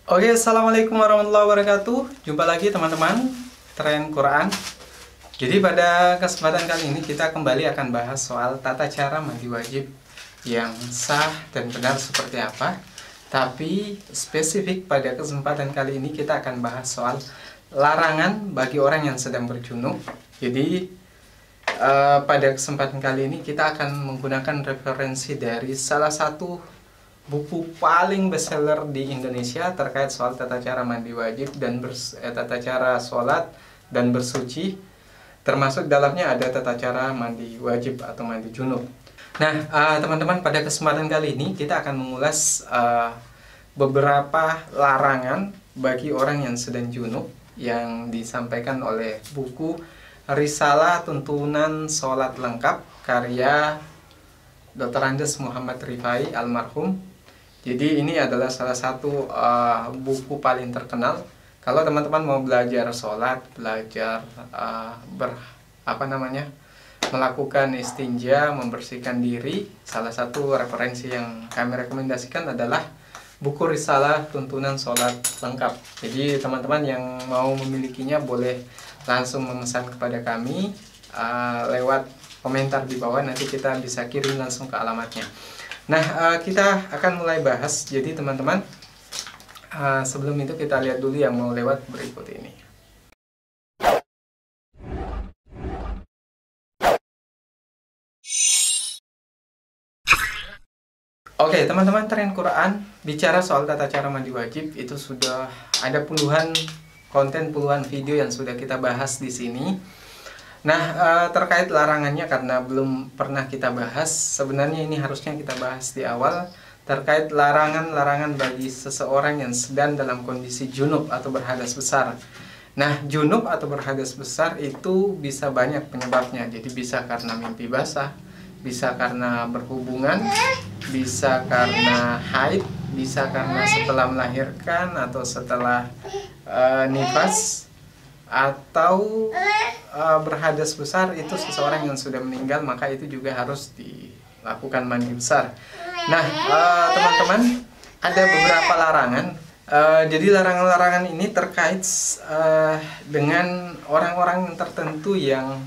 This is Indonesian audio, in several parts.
Oke, assalamualaikum warahmatullahi wabarakatuh. Jumpa lagi teman-teman, Tren Quran. Jadi pada kesempatan kali ini kita kembali akan bahas soal tata cara mandi wajib yang sah dan benar seperti apa. Tapi spesifik pada kesempatan kali ini kita akan bahas soal larangan bagi orang yang sedang berjunub. Jadi pada kesempatan kali ini kita akan menggunakan referensi dari salah satu buku paling bestseller di Indonesia terkait soal tata cara mandi wajib dan tata cara sholat dan bersuci, termasuk dalamnya ada tata cara mandi wajib atau mandi junub. Nah, teman-teman, pada kesempatan kali ini kita akan mengulas beberapa larangan bagi orang yang sedang junub yang disampaikan oleh buku Risalah Tuntunan Sholat Lengkap karya Dr. Andes Muhammad Rifai almarhum. Jadi ini adalah salah satu buku paling terkenal. Kalau teman-teman mau belajar sholat, belajar melakukan istinja, membersihkan diri, salah satu referensi yang kami rekomendasikan adalah buku Risalah Tuntunan Sholat Lengkap. Jadi teman-teman yang mau memilikinya boleh langsung memesan kepada kami lewat komentar di bawah. Nanti kita bisa kirim langsung ke alamatnya. Nah, kita akan mulai bahas. Jadi teman-teman, sebelum itu kita lihat dulu yang mau lewat berikut ini. Oke, teman-teman, Tren Quran bicara soal tata cara mandi wajib itu sudah ada puluhan konten, puluhan video yang sudah kita bahas di sini. Nah, terkait larangannya karena belum pernah kita bahas, sebenarnya ini harusnya kita bahas di awal terkait larangan-larangan bagi seseorang yang sedang dalam kondisi junub atau berhadas besar. Nah, junub atau berhadas besar itu bisa banyak penyebabnya. Jadi bisa karena mimpi basah, bisa karena berhubungan, bisa karena haid, bisa karena setelah melahirkan atau setelah nifas, atau berhadas besar itu seseorang yang sudah meninggal, maka itu juga harus dilakukan mandi besar. Nah, teman-teman, ada beberapa larangan. Jadi larangan-larangan ini terkait dengan orang-orang tertentu yang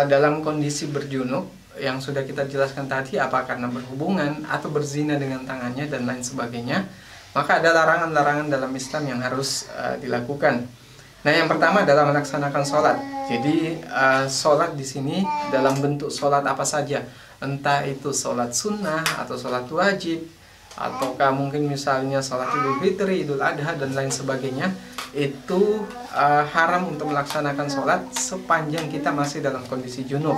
dalam kondisi berjunub yang sudah kita jelaskan tadi, apa karena berhubungan atau berzina dengan tangannya dan lain sebagainya. Maka ada larangan-larangan dalam Islam yang harus dilakukan. Nah, yang pertama adalah melaksanakan sholat. Jadi sholat di sini dalam bentuk sholat apa saja, entah itu sholat sunnah atau sholat wajib, ataukah mungkin misalnya sholat Idul Fitri, Idul Adha dan lain sebagainya, itu haram untuk melaksanakan sholat sepanjang kita masih dalam kondisi junub.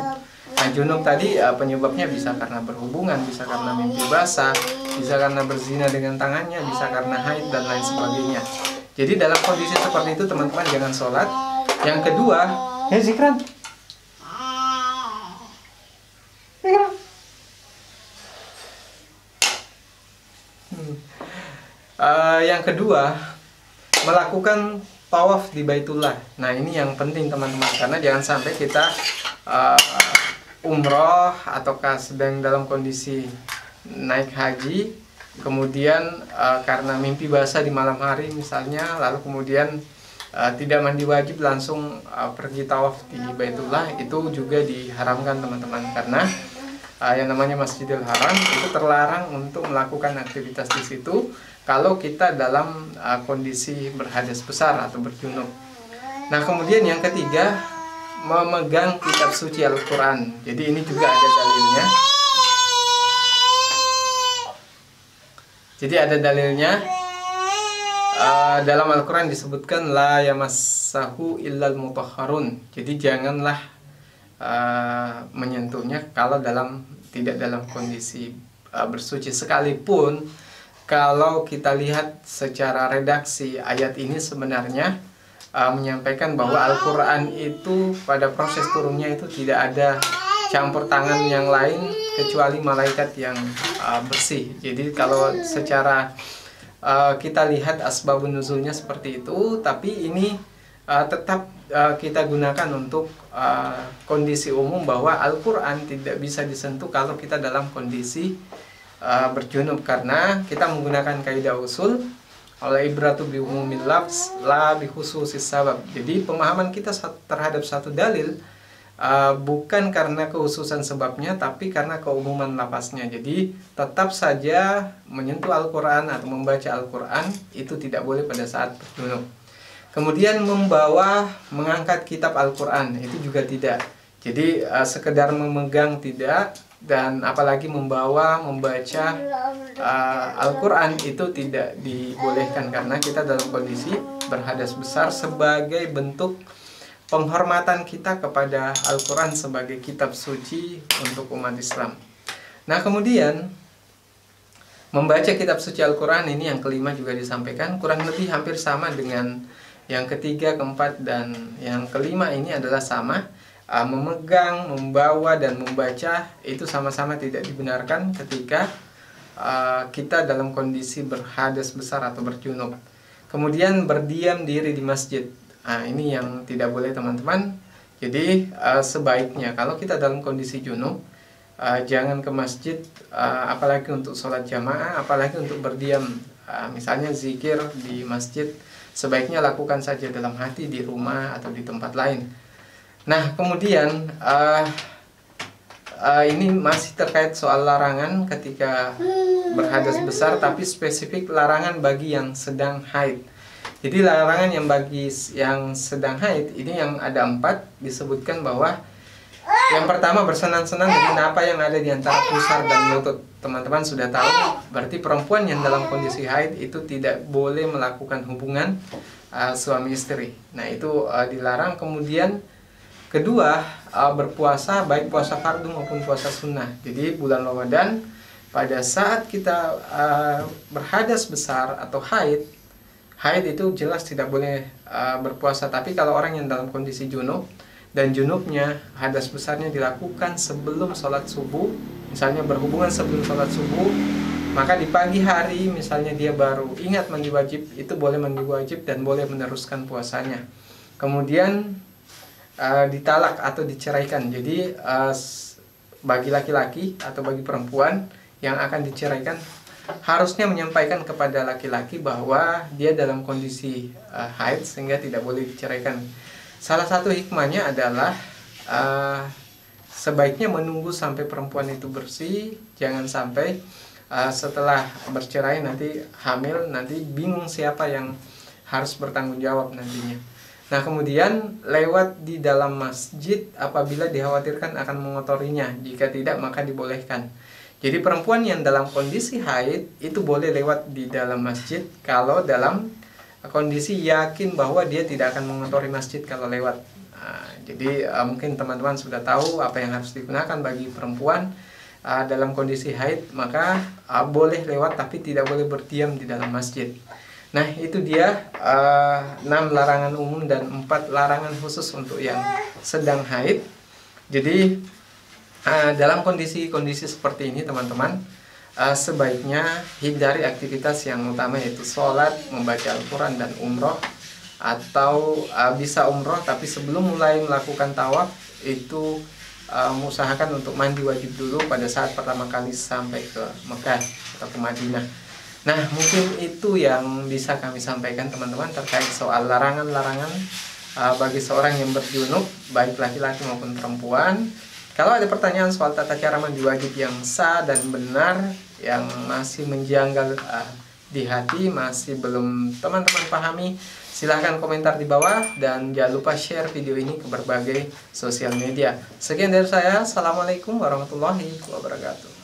Nah, junub tadi penyebabnya bisa karena berhubungan, bisa karena mimpi basah, bisa karena berzina dengan tangannya, bisa karena haid dan lain sebagainya. Jadi dalam kondisi seperti itu teman-teman jangan sholat. Yang kedua, Zikran. Yang kedua, melakukan tawaf di Baitullah. Nah, ini yang penting teman-teman, karena jangan sampai kita umroh ataukah sedang dalam kondisi naik haji, kemudian karena mimpi basah di malam hari misalnya, lalu kemudian tidak mandi wajib langsung pergi tawaf di Baitullah, itu juga diharamkan teman-teman, karena yang namanya Masjidil Haram itu terlarang untuk melakukan aktivitas di situ kalau kita dalam kondisi berhadas besar atau berjunub. Nah, kemudian yang ketiga, memegang kitab suci Al-Quran. Jadi ini juga ada dalilnya. Jadi ada dalilnya, dalam Al-Quran disebutkan la yamassahu illal mutahharun. Jadi janganlah menyentuhnya kalau tidak dalam kondisi bersuci. Sekalipun kalau kita lihat secara redaksi ayat ini sebenarnya menyampaikan bahwa Al-Quran itu pada proses turunnya itu tidak ada campur tangan yang lain kecuali malaikat yang bersih. Jadi kalau secara kita lihat asbabun nuzulnya seperti itu, tapi ini tetap kita gunakan untuk kondisi umum bahwa Al-Quran tidak bisa disentuh kalau kita dalam kondisi berjunub, karena kita menggunakan kaidah usul Oleh ibratu bi umumil lafz la bi khususis sabab. Jadi pemahaman kita terhadap satu dalil bukan karena kekhususan sebabnya, tapi karena keumuman lafaznya. Jadi tetap saja menyentuh Al-Quran atau membaca Al-Quran itu tidak boleh pada saat berjunub. Kemudian mengangkat kitab Al-Quran itu juga tidak. Jadi sekedar memegang tidak, dan apalagi membaca Al-Quran itu tidak dibolehkan, karena kita dalam kondisi berhadas besar sebagai bentuk penghormatan kita kepada Al-Quran sebagai kitab suci untuk umat Islam. Nah, kemudian membaca kitab suci Al-Quran ini yang kelima juga disampaikan, kurang lebih hampir sama dengan yang ketiga, keempat, dan yang kelima ini adalah sama. Memegang, membawa, dan membaca itu sama-sama tidak dibenarkan ketika kita dalam kondisi berhadas besar atau berjunub. Kemudian berdiam diri di masjid. Ini yang tidak boleh, teman-teman. Jadi sebaiknya kalau kita dalam kondisi junub, jangan ke masjid, apalagi untuk sholat jamaah, apalagi untuk berdiam. Misalnya zikir di masjid, sebaiknya lakukan saja dalam hati di rumah atau di tempat lain. Nah, kemudian ini masih terkait soal larangan ketika berhadas besar, tapi spesifik larangan bagi yang sedang haid. Jadi larangan yang bagi yang sedang haid ini yang ada 4, disebutkan bahwa yang pertama bersenang-senang dengan apa yang ada di antara pusar dan lutut. Teman-teman sudah tahu, berarti perempuan yang dalam kondisi haid itu tidak boleh melakukan hubungan suami istri. Nah, itu dilarang. Kemudian kedua, berpuasa, baik puasa fardu maupun puasa sunnah. Jadi bulan Ramadan pada saat kita berhadas besar atau haid itu jelas tidak boleh berpuasa. Tapi kalau orang yang dalam kondisi junub dan junubnya hadas besarnya dilakukan sebelum sholat subuh, misalnya berhubungan sebelum sholat subuh, maka di pagi hari misalnya dia baru ingat mandi wajib, itu boleh mandi wajib dan boleh meneruskan puasanya. Kemudian ditalak atau diceraikan. Jadi bagi laki-laki atau bagi perempuan yang akan diceraikan harusnya menyampaikan kepada laki-laki bahwa dia dalam kondisi haid sehingga tidak boleh diceraikan. Salah satu hikmahnya adalah sebaiknya menunggu sampai perempuan itu bersih, jangan sampai setelah bercerai nanti hamil, nanti bingung siapa yang harus bertanggung jawab nantinya. Nah, kemudian lewat di dalam masjid apabila dikhawatirkan akan mengotorinya. Jika tidak, maka dibolehkan. Jadi perempuan yang dalam kondisi haid itu boleh lewat di dalam masjid kalau dalam kondisi yakin bahwa dia tidak akan mengotori masjid kalau lewat. Jadi mungkin teman-teman sudah tahu apa yang harus digunakan bagi perempuan dalam kondisi haid, maka boleh lewat tapi tidak boleh berdiam di dalam masjid. Nah, itu dia 6 larangan umum dan 4 larangan khusus untuk yang sedang haid. Jadi dalam kondisi-kondisi seperti ini, teman-teman, sebaiknya hindari aktivitas yang utama, yaitu sholat, membaca Al-Quran, dan umroh. Atau bisa umroh tapi sebelum mulai melakukan tawaf itu mengusahakan untuk mandi wajib dulu pada saat pertama kali sampai ke Mekah atau ke Madinah. Nah, mungkin itu yang bisa kami sampaikan, teman-teman, terkait soal larangan-larangan bagi seorang yang berjunub, baik laki-laki maupun perempuan. Kalau ada pertanyaan soal tata cara mandi wajib yang sah dan benar, yang masih menjanggal di hati, masih belum teman-teman pahami, silahkan komentar di bawah, dan jangan lupa share video ini ke berbagai sosial media. Sekian dari saya, Assalamualaikum warahmatullahi wabarakatuh.